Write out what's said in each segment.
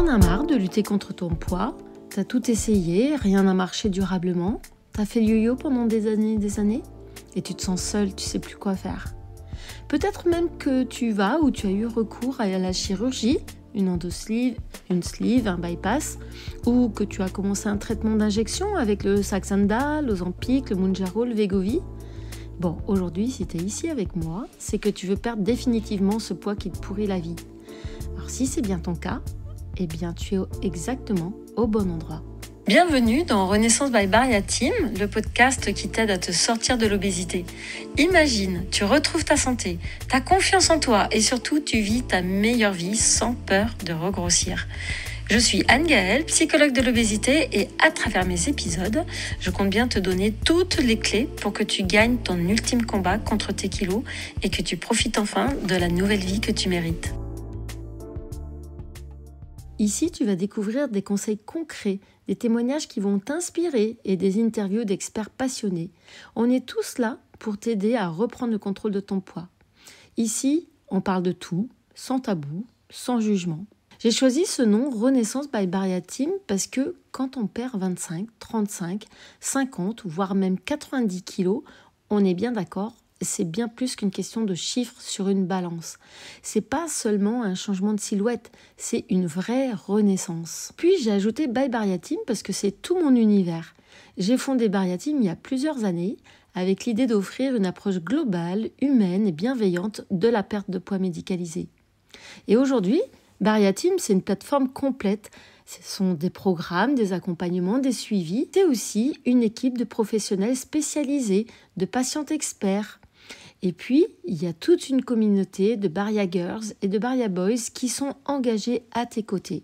T'en as marre de lutter contre ton poids? T'as tout essayé, rien n'a marché durablement? T'as fait le yo-yo pendant des années et tu te sens seul, tu sais plus quoi faire. Peut-être même que tu vas ou tu as eu recours à la chirurgie, une endosleeve, une sleeve, un bypass, ou que tu as commencé un traitement d'injection avec le Saxenda, l'Ozempic, le Mounjaro, le Wegovy. Bon, aujourd'hui, si tu es ici avec moi, c'est que tu veux perdre définitivement ce poids qui te pourrit la vie. Alors si c'est bien ton cas, eh bien tu es exactement au bon endroit. Bienvenue dans Renaissance by Bariateam, le podcast qui t'aide à te sortir de l'obésité. Imagine, tu retrouves ta santé, ta confiance en toi et surtout tu vis ta meilleure vie sans peur de regrossir. Je suis Anne-Gaëlle, psychologue de l'obésité et à travers mes épisodes, je compte bien te donner toutes les clés pour que tu gagnes ton ultime combat contre tes kilos et que tu profites enfin de la nouvelle vie que tu mérites. Ici, tu vas découvrir des conseils concrets, des témoignages qui vont t'inspirer et des interviews d'experts passionnés. On est tous là pour t'aider à reprendre le contrôle de ton poids. Ici, on parle de tout, sans tabou, sans jugement. J'ai choisi ce nom Renaissance by Bariateam parce que quand on perd 25, 35, 50 voire même 90 kilos, on est bien d'accord, c'est bien plus qu'une question de chiffres sur une balance. C'est pas seulement un changement de silhouette, c'est une vraie renaissance. Puis j'ai ajouté by Bariateam parce que c'est tout mon univers. J'ai fondé Bariateam il y a plusieurs années avec l'idée d'offrir une approche globale, humaine et bienveillante de la perte de poids médicalisée. Et aujourd'hui, Bariateam, c'est une plateforme complète. Ce sont des programmes, des accompagnements, des suivis. C'est aussi une équipe de professionnels spécialisés, de patients experts. Et puis, il y a toute une communauté de Baria Girls et de Baria Boys qui sont engagés à tes côtés.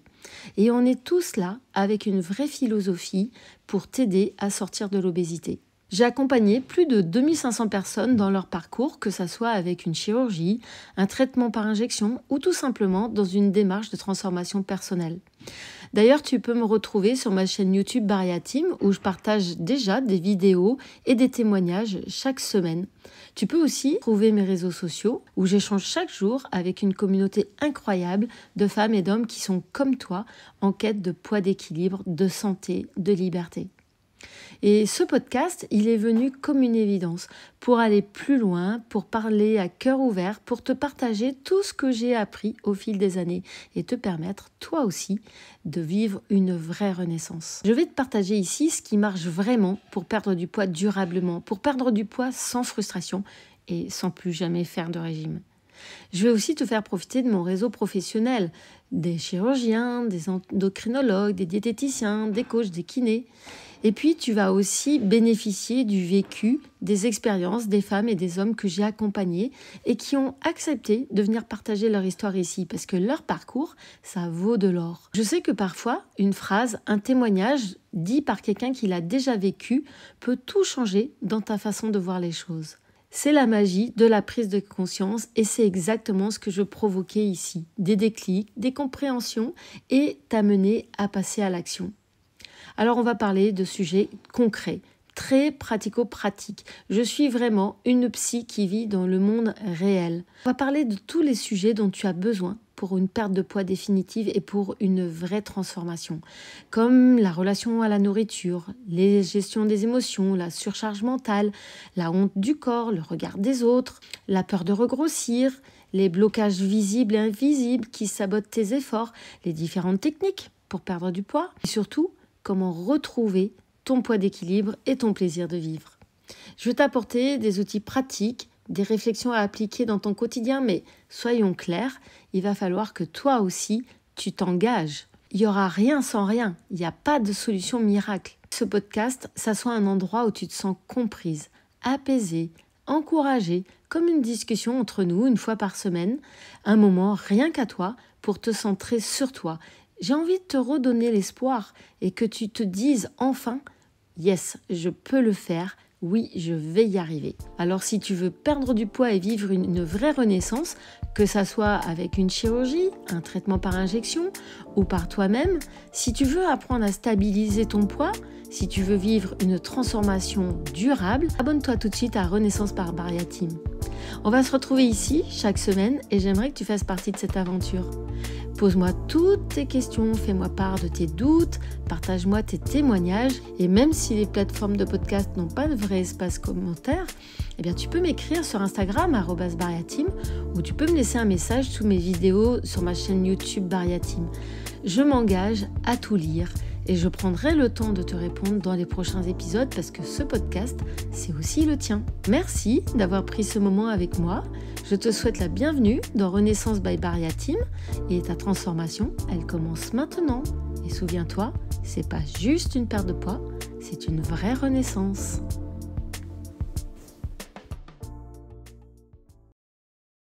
Et on est tous là avec une vraie philosophie pour t'aider à sortir de l'obésité. J'ai accompagné plus de 2500 personnes dans leur parcours, que ce soit avec une chirurgie, un traitement par injection ou tout simplement dans une démarche de transformation personnelle. D'ailleurs, tu peux me retrouver sur ma chaîne YouTube Bariateam où je partage déjà des vidéos et des témoignages chaque semaine. Tu peux aussi trouver mes réseaux sociaux où j'échange chaque jour avec une communauté incroyable de femmes et d'hommes qui sont comme toi en quête de poids d'équilibre, de santé, de liberté. Et ce podcast, il est venu comme une évidence pour aller plus loin, pour parler à cœur ouvert, pour te partager tout ce que j'ai appris au fil des années et te permettre, toi aussi, de vivre une vraie renaissance. Je vais te partager ici ce qui marche vraiment pour perdre du poids durablement, pour perdre du poids sans frustration et sans plus jamais faire de régime. Je vais aussi te faire profiter de mon réseau professionnel, des chirurgiens, des endocrinologues, des diététiciens, des coachs, des kinés. Et puis, tu vas aussi bénéficier du vécu, des expériences des femmes et des hommes que j'ai accompagnés et qui ont accepté de venir partager leur histoire ici parce que leur parcours, ça vaut de l'or. Je sais que parfois, une phrase, un témoignage dit par quelqu'un qui l'a déjà vécu peut tout changer dans ta façon de voir les choses. C'est la magie de la prise de conscience et c'est exactement ce que je provoquais ici. Des déclics, des compréhensions et t'amener à passer à l'action. Alors on va parler de sujets concrets, très pratico-pratiques. Je suis vraiment une psy qui vit dans le monde réel. On va parler de tous les sujets dont tu as besoin pour une perte de poids définitive et pour une vraie transformation, comme la relation à la nourriture, les gestions des émotions, la surcharge mentale, la honte du corps, le regard des autres, la peur de regrossir, les blocages visibles et invisibles qui sabotent tes efforts, les différentes techniques pour perdre du poids et surtout, comment retrouver ton poids d'équilibre et ton plaisir de vivre. Je vais t'apporter des outils pratiques, des réflexions à appliquer dans ton quotidien, mais soyons clairs, il va falloir que toi aussi, tu t'engages. Il n'y aura rien sans rien, il n'y a pas de solution miracle. Ce podcast, ça soit un endroit où tu te sens comprise, apaisée, encouragée, comme une discussion entre nous une fois par semaine, un moment rien qu'à toi pour te centrer sur toi. J'ai envie de te redonner l'espoir et que tu te dises enfin « Yes, je peux le faire, oui, je vais y arriver ». Alors si tu veux perdre du poids et vivre une vraie renaissance, que ça soit avec une chirurgie, un traitement par injection ou par toi-même, si tu veux apprendre à stabiliser ton poids, si tu veux vivre une transformation durable, abonne-toi tout de suite à Renaissance par Bariateam. On va se retrouver ici chaque semaine et j'aimerais que tu fasses partie de cette aventure. Pose-moi toutes tes questions, fais-moi part de tes doutes, partage-moi tes témoignages et même si les plateformes de podcast n'ont pas de vrai espace commentaire, eh bien tu peux m'écrire sur Instagram @bariateam ou tu peux me laisser un message sous mes vidéos sur ma chaîne YouTube Bariateam. Je m'engage à tout lire et je prendrai le temps de te répondre dans les prochains épisodes parce que ce podcast, c'est aussi le tien. Merci d'avoir pris ce moment avec moi. Je te souhaite la bienvenue dans Renaissance by Bariateam et ta transformation, elle commence maintenant. Et souviens-toi, c'est pas juste une perte de poids, c'est une vraie renaissance.